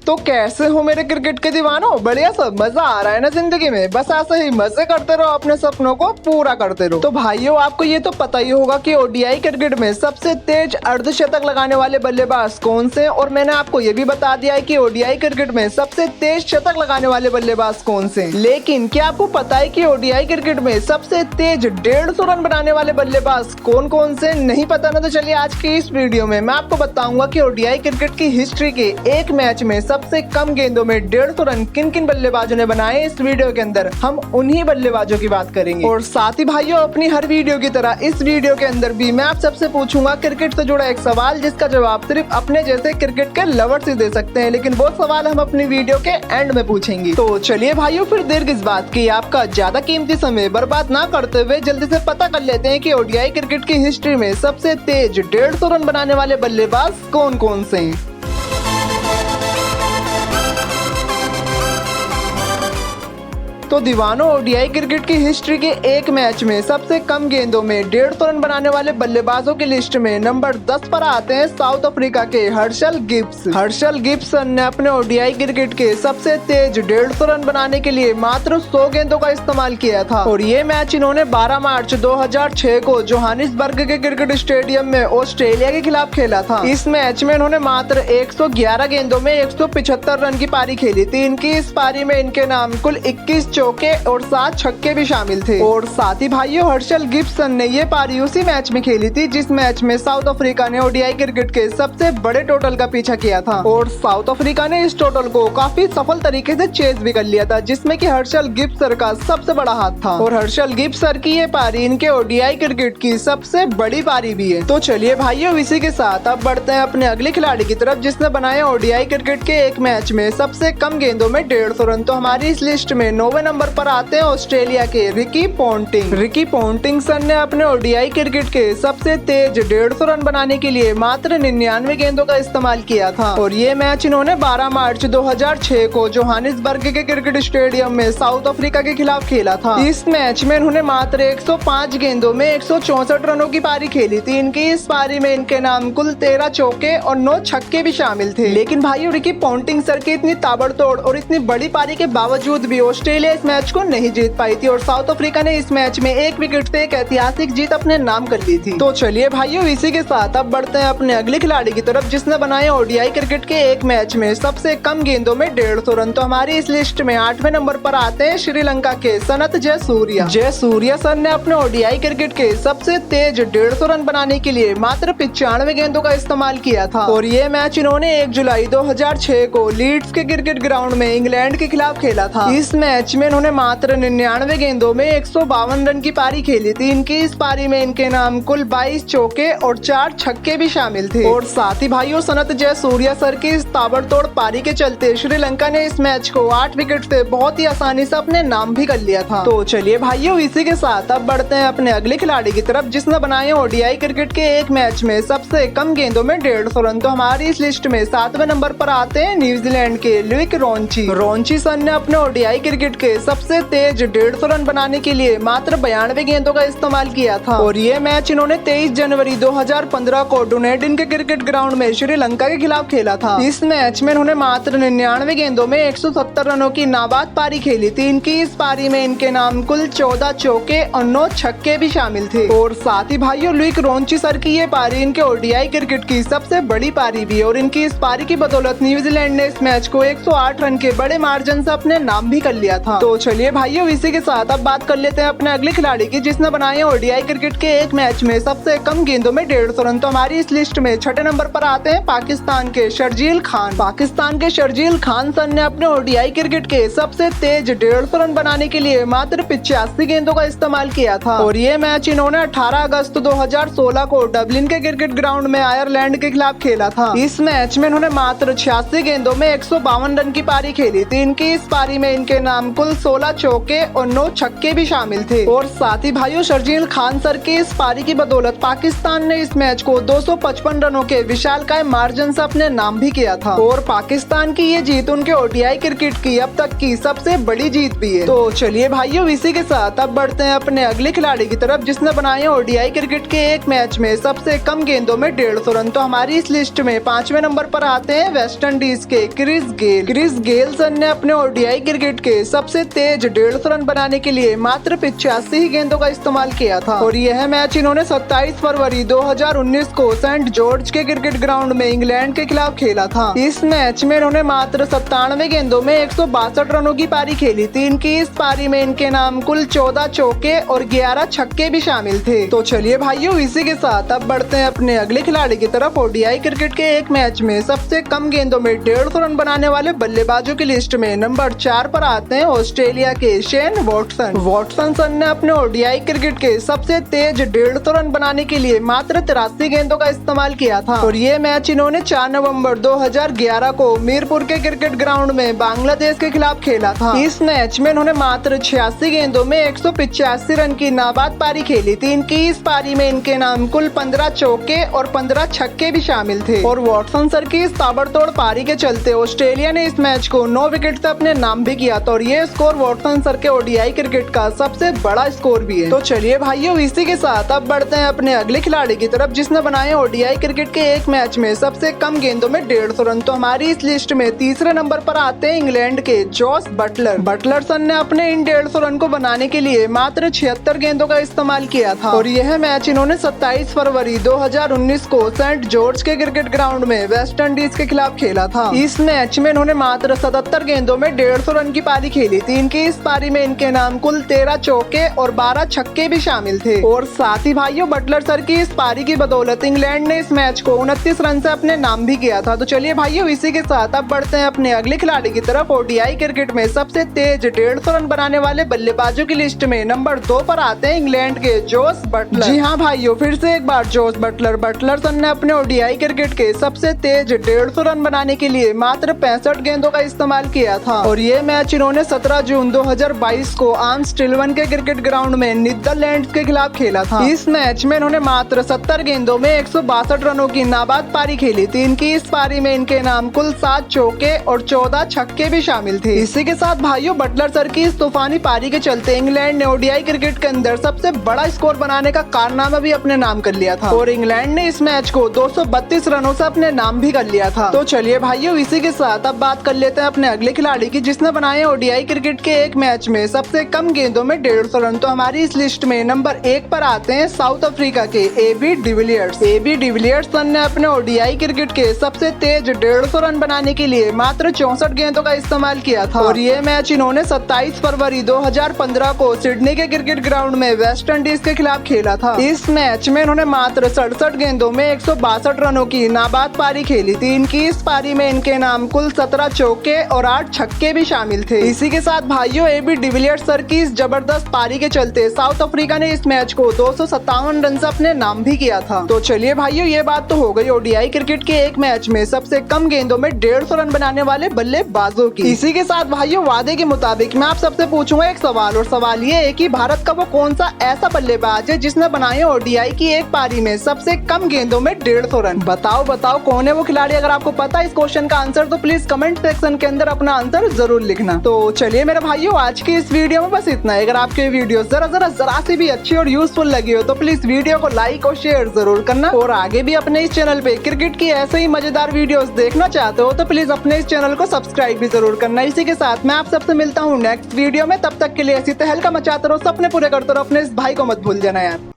तो कैसे हो मेरे क्रिकेट के दीवानों, बढ़िया सब मजा आ रहा है ना जिंदगी में। बस ऐसे ही मजे करते रहो, अपने सपनों को पूरा करते रहो। तो भाइयों आपको ये तो पता ही होगा कि ओडीआई क्रिकेट में सबसे तेज अर्धशतक लगाने वाले बल्लेबाज कौन से, और मैंने आपको ये भी बता दिया है कि ओडीआई क्रिकेट में सबसे तेज शतक लगाने वाले बल्लेबाज कौन से। लेकिन क्या आपको पता है कि ओडीआई क्रिकेट में सबसे तेज 150 रन बनाने वाले बल्लेबाज कौन कौन से? नहीं पता ना? तो चलिए आज की इस वीडियो में मैं आपको बताऊंगा कि ओडीआई क्रिकेट की हिस्ट्री के एक मैच में सबसे कम गेंदों में 150 रन किन किन बल्लेबाजों ने बनाए। इस वीडियो के अंदर हम उन्हीं बल्लेबाजों की बात करेंगे। और साथ ही भाइयों अपनी हर वीडियो की तरह इस वीडियो के अंदर भी मैं आप सबसे पूछूंगा क्रिकेट से जुड़ा एक सवाल, जिसका जवाब सिर्फ अपने जैसे क्रिकेट के लवर्स ही दे सकते हैं। लेकिन वो सवाल हम अपनी वीडियो के एंड में पूछेंगे। तो चलिए भाइयों फिर देर किस बात की, आपका ज्यादा कीमती समय बर्बाद ना करते हुए जल्दी से पता कर लेते हैं कि ओडीआई क्रिकेट की हिस्ट्री में सबसे तेज 150 रन बनाने वाले बल्लेबाज कौन कौन से हैं। तो दीवानों ओडीआई क्रिकेट की हिस्ट्री के एक मैच में सबसे कम गेंदों में 150 रन बनाने वाले बल्लेबाजों की लिस्ट में नंबर 10 पर आते हैं साउथ अफ्रीका के हर्षल गिब्स। हर्षल गिब्सन ने अपने ओडीआई क्रिकेट के सबसे तेज 150 रन बनाने के लिए मात्र 100 गेंदों का इस्तेमाल किया था। और ये मैच इन्होंने 12 मार्च 2006 को जोहानिसबर्ग के क्रिकेट स्टेडियम में ऑस्ट्रेलिया के खिलाफ खेला था। इस मैच में इन्होंने मात्र 111 गेंदों में 175 रन की पारी खेली थी। इनकी इस पारी में इनके नाम कुल 21 चौके और 7 छक्के भी शामिल थे। और साथ ही भाइयों हर्षल गिब्सन ने ये पारी उसी मैच में खेली थी जिस मैच में साउथ अफ्रीका ने ओडीआई क्रिकेट के सबसे बड़े टोटल का पीछा किया था। और साउथ अफ्रीका ने इस टोटल को काफी सफल तरीके से चेज भी कर लिया था, जिसमें कि हर्षल गिब्सन का सबसे बड़ा हाथ था। और हर्षल गिब्सन की ये पारी इनके ओडीआई क्रिकेट की सबसे बड़ी पारी भी है। तो चलिए भाइयों इसी के साथ अब बढ़ते हैं अपने अगले खिलाड़ी की तरफ, जिसने बनाया ओडीआई क्रिकेट के एक मैच में सबसे कम गेंदों में 150 रन। तो हमारी इस लिस्ट में 9वें नंबर पर आते हैं ऑस्ट्रेलिया के रिकी पोंटिंग। रिकी पोंटिंग सन ने अपने ओडीआई क्रिकेट के सबसे तेज 150 रन बनाने के लिए मात्र 99 गेंदों का इस्तेमाल किया था। और ये मैच इन्होंने 12 मार्च 2006 को जोहानिसबर्ग के क्रिकेट स्टेडियम में साउथ अफ्रीका के खिलाफ खेला था। इस मैच में इन्होंने मात्र 105 गेंदों में 164 रनों की पारी खेली थी। इनकी इस पारी में इनके नाम कुल 13 चौके और 9 छक्के भी शामिल थे। लेकिन भाई रिकी पोंटिंग सर की इतनी ताबड़तोड़ और इतनी बड़ी पारी के बावजूद भी ऑस्ट्रेलिया इस मैच को नहीं जीत पाई थी। और साउथ अफ्रीका ने इस मैच में एक विकेट से एक ऐतिहासिक जीत अपने नाम कर ली थी। तो चलिए भाइयों इसी के साथ अब बढ़ते हैं अपने अगले खिलाड़ी की तरफ, जिसने बनाया ओडीआई क्रिकेट के एक मैच में सबसे कम गेंदों में 150 रन। तो हमारी इस लिस्ट में 8वें नंबर पर आते हैं श्रीलंका के सनत जयसूर्या। जयसूर्या सर ने अपने ओडीआई क्रिकेट के सबसे तेज 150 रन बनाने के लिए मात्र 95 गेंदों का इस्तेमाल किया था। और ये मैच इन्होंने 1 जुलाई 2006 को लीड्स के क्रिकेट ग्राउंड में इंग्लैंड के खिलाफ खेला था। इस मैच में इन्होंने मात्र 99 गेंदों में 152 रन की पारी खेली थी। इनकी इस पारी में इनके नाम कुल 22 चौके और 4 छक्के भी शामिल थे। और साथ ही भाइयों सनत जयसूर्या सर की इस ताबड़तोड़ पारी के चलते श्रीलंका ने इस मैच को 8 विकेट से बहुत ही आसानी से अपने नाम भी कर लिया था। तो चलिए भाइयों इसी के साथ अब बढ़ते हैं अपने अगले खिलाड़ी की तरफ, जिसने बनाया ओडीआई क्रिकेट के एक मैच में सबसे कम गेंदों में 150 रन। तो हमारी इस लिस्ट में 7वें नंबर पर आते हैं न्यूजीलैंड के लुइक रॉन्ची। रॉन्ची सर ने अपने ओडीआई क्रिकेट के सबसे तेज 150 रन बनाने के लिए मात्र 92 गेंदों का इस्तेमाल किया था। और ये मैच इन्होंने 23 जनवरी 2015 को डुनेडिन के क्रिकेट ग्राउंड में श्रीलंका के खिलाफ खेला था। इस मैच में इन्होंने मात्र 99 गेंदों में 170 रनों की नाबाद पारी खेली थी। इनकी इस पारी में इनके नाम कुल 14 चौके और 9 छक्के भी शामिल थे। और साथ ही भाइयों लुइक रॉन्ची सर की ये पारी इनके ओडीआई क्रिकेट की सबसे बड़ी पारी भी। और इनकी इस पारी की बदौलत न्यूजीलैंड ने इस मैच को 108 रन के बड़े मार्जिन से अपने नाम भी कर लिया था। तो चलिए भाइयों इसी के साथ अब बात कर लेते हैं अपने अगले खिलाड़ी की, जिसने बनाया ओडीआई क्रिकेट के एक मैच में सबसे कम गेंदों में 150 रन। तो हमारी इस लिस्ट में 6ठे नंबर पर आते हैं पाकिस्तान के शर्जील खान। पाकिस्तान के शर्जील खान सर ने अपने ओडीआई क्रिकेट के सबसे तेज 150 रन बनाने के लिए मात्र 85 गेंदों का इस्तेमाल किया था। और ये मैच इन्होंने 18 अगस्त 2016 को डबलिन के क्रिकेट ग्राउंड में आयरलैंड के खिलाफ खेला था। इस मैच में इन्होंने मात्र 86 गेंदों में 152 रन की पारी खेली थी। इनकी इस पारी में इनके नाम कुल कुल 16 चौके और 9 छक्के भी शामिल थे। और साथ ही भाइयों शर्जील खान सर के इस पारी की बदौलत पाकिस्तान ने इस मैच को 255 रनों के विशालकाय मार्जिन से अपने नाम भी किया था। और पाकिस्तान की ये जीत उनके ओडीआई क्रिकेट की अब तक की सबसे बड़ी जीत भी है। तो चलिए भाइयों इसी के साथ अब बढ़ते हैं अपने अगले खिलाड़ी की तरफ जिसने बनाए ओडीआई क्रिकेट के एक मैच में सबसे कम गेंदों में 150 रन। तो हमारी इस लिस्ट में 5वें नंबर पर आते हैं वेस्ट इंडीज के Chris Gayle. Chris Gayle sir ने अपने ओडीआई क्रिकेट के सबसे तेज 150 रन बनाने के लिए मात्र 85 ही गेंदों का इस्तेमाल किया था। और यह मैच इन्होंने 27 फरवरी 2019 को सेंट जॉर्ज के क्रिकेट ग्राउंड में इंग्लैंड के खिलाफ खेला था। इस मैच में इन्होंने मात्र 97 गेंदों में 162 रनों की पारी खेली थी। इनकी इस पारी में इनके नाम कुल 14 चौके और 11 छक्के भी शामिल थे। तो चलिए भाइयों इसी के साथ अब बढ़ते हैं अपने अगले खिलाड़ी की तरफ। ओडीआई क्रिकेट के एक मैच में सबसे कम गेंदों में 150 रन बनाने वाले बल्लेबाजों की लिस्ट में नंबर 4 पर आते हैं ऑस्ट्रेलिया के शेन वॉटसन। वॉटसन सर ने अपने ओडीआई क्रिकेट के सबसे तेज 150 रन बनाने के लिए मात्र 83 गेंदों का इस्तेमाल किया था। और ये मैच इन्होंने 4 नवंबर 2011 को मीरपुर के क्रिकेट ग्राउंड में बांग्लादेश के खिलाफ खेला था। इस मैच में इन्होंने मात्र 86 गेंदों में 185 रन की नाबाद पारी खेली थी। इनकी इस पारी में इनके नाम कुल 15 चौके और 15 छक्के भी शामिल थे। और वॉटसन सर की इस ताबड़तोड़ पारी के चलते ऑस्ट्रेलिया ने इस मैच को 9 विकेट से अपने नाम भी किया था। और ये स्कोर वॉटसन सर के ओडीआई क्रिकेट का सबसे बड़ा स्कोर भी है। तो चलिए भाइयों इसी के साथ अब बढ़ते हैं अपने अगले खिलाड़ी की तरफ जिसने बनाए ओडीआई क्रिकेट के एक मैच में सबसे कम गेंदों में 150 रन। तो हमारी इस लिस्ट में तीसरे नंबर पर आते हैं इंग्लैंड के जॉस बटलर। बटलर सन ने अपने इन 150 रन को बनाने के लिए मात्र 76 गेंदों का इस्तेमाल किया था। और यह मैच इन्होंने 27 फरवरी 2019 को सेंट जॉर्ज के क्रिकेट ग्राउंड में वेस्ट इंडीज के खिलाफ खेला था। इस मैच में इन्होंने मात्र 77 गेंदों में 150 रन की पारी खेली थी। इनकी इस पारी में इनके नाम कुल 13 चौके और 12 छक्के भी शामिल थे। और साथ ही भाइयों बटलर सर की इस पारी की बदौलत इंग्लैंड ने इस मैच को 29 रन से अपने नाम भी किया था। तो चलिए भाइयों इसी के साथ अब बढ़ते हैं अपने अगले खिलाड़ी की तरफ। ओडीआई क्रिकेट में सबसे तेज 150 रन बनाने वाले बल्लेबाजों की लिस्ट में नंबर 2 पर आते हैं इंग्लैंड के जोस बटलर। जी हाँ भाइयों फिर से एक बार जोस बटलर। बटलर सन ने अपने ओडीआई क्रिकेट के सबसे तेज 150 रन बनाने के लिए मात्र 65 गेंदों का इस्तेमाल किया था। और ये मैच इन्होंने 17 जून 2022 को आर्मस्ट्रिलवन के क्रिकेट ग्राउंड में नीदरलैंड्स के खिलाफ खेला था। इस मैच में इन्होंने मात्र 70 गेंदों में 162 रनों की नाबाद पारी खेली थी। इनकी इस पारी में इनके नाम कुल 7 चौके और 14 छक्के भी शामिल थे। इसी के साथ भाइयों बटलर सर की इस तूफानी पारी के चलते इंग्लैंड ने ओडीआई क्रिकेट के अंदर सबसे बड़ा स्कोर बनाने का कारनामा भी अपने नाम कर लिया था। और इंग्लैंड ने इस मैच को 232 रनों से अपने नाम भी कर लिया था। तो चलिए भाइयों इसी के साथ अब बात कर लेते हैं अपने अगले खिलाड़ी की जिसने बनाए ओडीआई क्रिकेट के एक मैच में सबसे कम गेंदों में 150 रन। तो हमारी इस लिस्ट में नंबर 1 पर आते हैं साउथ अफ्रीका के एबी डिविलियर्स। एबी डिविलियर्स सन ने अपने ओडीआई क्रिकेट के सबसे तेज 150 रन बनाने के लिए मात्र 64 गेंदों का इस्तेमाल किया था। और ये मैच इन्होंने 27 फरवरी 2015 को सिडनी के क्रिकेट ग्राउंड में वेस्ट इंडीज के खिलाफ खेला था। इस मैच में इन्होंने मात्र 67 गेंदों में 162 रनों की नाबाद पारी खेली थी। इनकी इस पारी में इनके नाम कुल 17 चौके और 8 छक्के भी शामिल थे। इसी के साथ भाइयों एबी डिविलियर्स सर की इस जबरदस्त पारी के चलते साउथ अफ्रीका ने इस मैच को 257 रन से अपने नाम भी किया था। तो चलिए भाइयों ये बात तो हो गई ओडीआई क्रिकेट के एक मैच में सबसे कम गेंदों में 150 रन बनाने वाले बल्लेबाजों की। इसी के साथ भाइयों वादे के मुताबिक मैं आप सबसे पूछूंगा एक सवाल। और सवाल ये है कि भारत का वो कौन सा ऐसा बल्लेबाज है जिसने बनाए ओडीआई की एक पारी में सबसे कम गेंदों में 150 रन। बताओ कौन है वो खिलाड़ी। अगर आपको पता है इस क्वेश्चन का आंसर तो प्लीज कमेंट सेक्शन के अंदर अपना आंसर जरूर लिखना। तो चलिए मेरे भाइयों आज की इस वीडियो में बस इतना है। अगर आपके वीडियो जरा सी भी अच्छी और यूजफुल लगी हो तो प्लीज वीडियो को लाइक और शेयर जरूर करना। और आगे भी अपने इस चैनल पे क्रिकेट की ऐसे ही मजेदार वीडियोस देखना चाहते हो तो प्लीज अपने इस चैनल को सब्सक्राइब भी जरूर करना। इसी के साथ मैं आप सबसे मिलता हूँ नेक्स्ट वीडियो में। तब तक के लिए ऐसी तहलका मचाते रहो, सपने पूरे करते रहो, अपने इस भाई को मत भूल जाना यार।